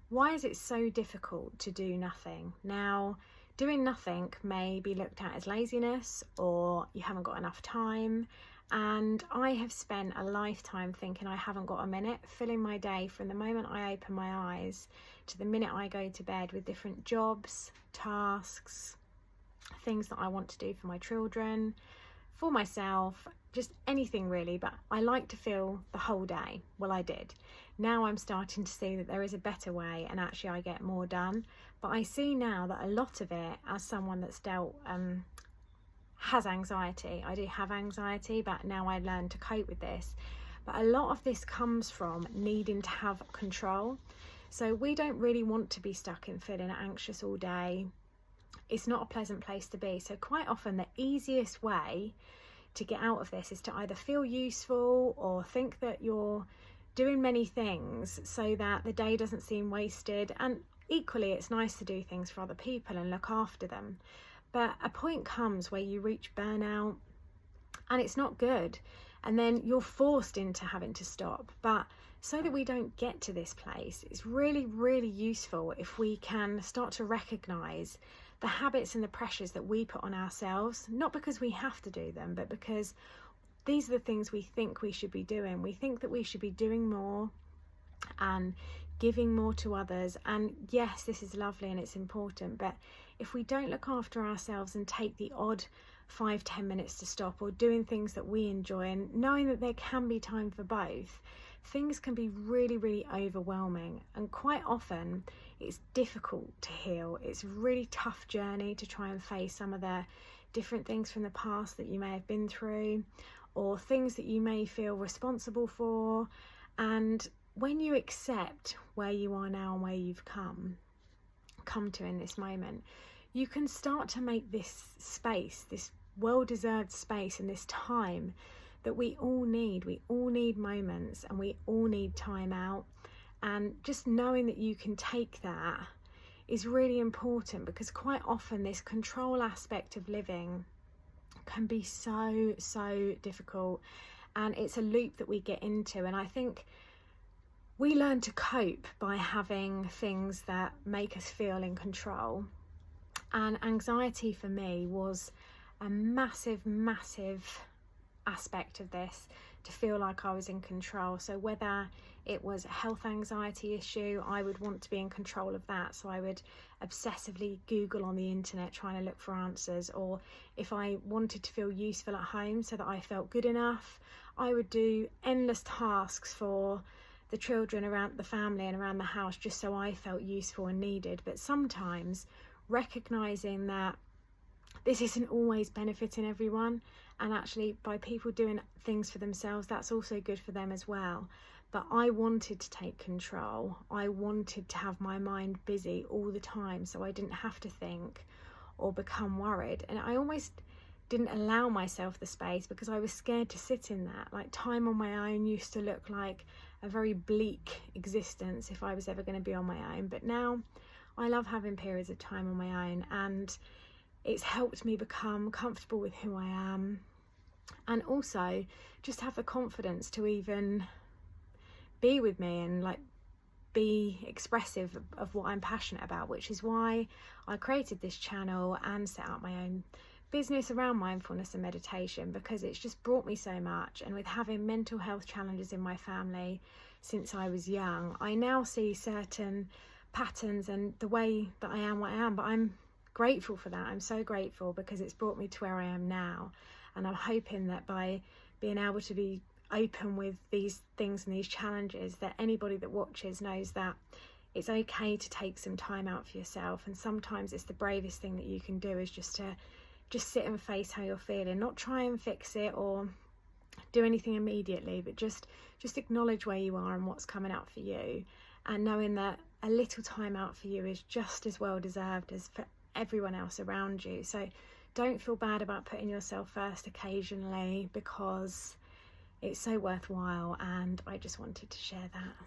Why is it so difficult to do nothing? Now, doing nothing may be looked at as laziness or you haven't got enough time. And I have spent a lifetime thinking I haven't got a minute, filling my day from the moment I open my eyes to the minute I go to bed with different jobs, tasks, things that I want to do for my children, for myself, just anything really. But I like to fill the whole day. Well, I did. Now I'm starting to see that there is a better way and actually I get more done. But I see now that a lot of it, as someone that's has anxiety. I do have anxiety, but now I learn to cope with this. But a lot of this comes from needing to have control. So we don't really want to be stuck in feeling anxious all day. It's not a pleasant place to be. So quite often the easiest way to get out of this is to either feel useful or think that you're doing many things so that the day doesn't seem wasted. And equally, it's nice to do things for other people and look after them. But a point comes where you reach burnout and it's not good. And then you're forced into having to stop. But so that we don't get to this place, it's really, really useful if we can start to recognise the habits and the pressures that we put on ourselves, not because we have to do them, but because these are the things we think we should be doing. We think that we should be doing more and giving more to others. And yes, this is lovely and it's important, but if we don't look after ourselves and take the odd 5-10 minutes to stop, or doing things that we enjoy and knowing that there can be time for both, things can be really, really overwhelming. And quite often it's difficult to heal. It's a really tough journey to try and face some of the different things from the past that you may have been through, or things that you may feel responsible for. And when you accept where you are now and where you've come to in this moment, you can start to make this space, this well-deserved space and this time that we all need. We all need moments and we all need time out. And just knowing that you can take that is really important, because quite often this control aspect of living can be so, so difficult. And it's a loop that we get into. And I think we learn to cope by having things that make us feel in control. And anxiety for me was a massive, massive aspect of this, to feel like I was in control. So whether it was a health anxiety issue, I would want to be in control of that. So I would obsessively Google on the internet trying to look for answers. Or if I wanted to feel useful at home so that I felt good enough, I would do endless tasks for the children, around the family and around the house, just so I felt useful and needed. But sometimes recognizing that this isn't always benefiting everyone, and actually by people doing things for themselves, that's also good for them as well. But I wanted to take control. I wanted to have my mind busy all the time so I didn't have to think or become worried. And I almost didn't allow myself the space because I was scared to sit in that. Like, time on my own used to look like a very bleak existence if I was ever going to be on my own. But now I love having periods of time on my own, and it's helped me become comfortable with who I am, and also just have the confidence to even be with me and like be expressive of what I'm passionate about, which is why I created this channel and set up my own business around mindfulness and meditation, because it's just brought me so much. And with having mental health challenges in my family since I was young, I now see certain patterns and the way that I am what I am, but I'm grateful for that. I'm so grateful, because it's brought me to where I am now. And I'm hoping that by being able to be open with these things and these challenges, that anybody that watches knows that it's okay to take some time out for yourself. And sometimes it's the bravest thing that you can do, is just sit and face how you're feeling, not try and fix it or do anything immediately, but just acknowledge where you are and what's coming up for you, and knowing that a little time out for you is just as well deserved as for everyone else around you. So don't feel bad about putting yourself first occasionally, because it's so worthwhile, and I just wanted to share that.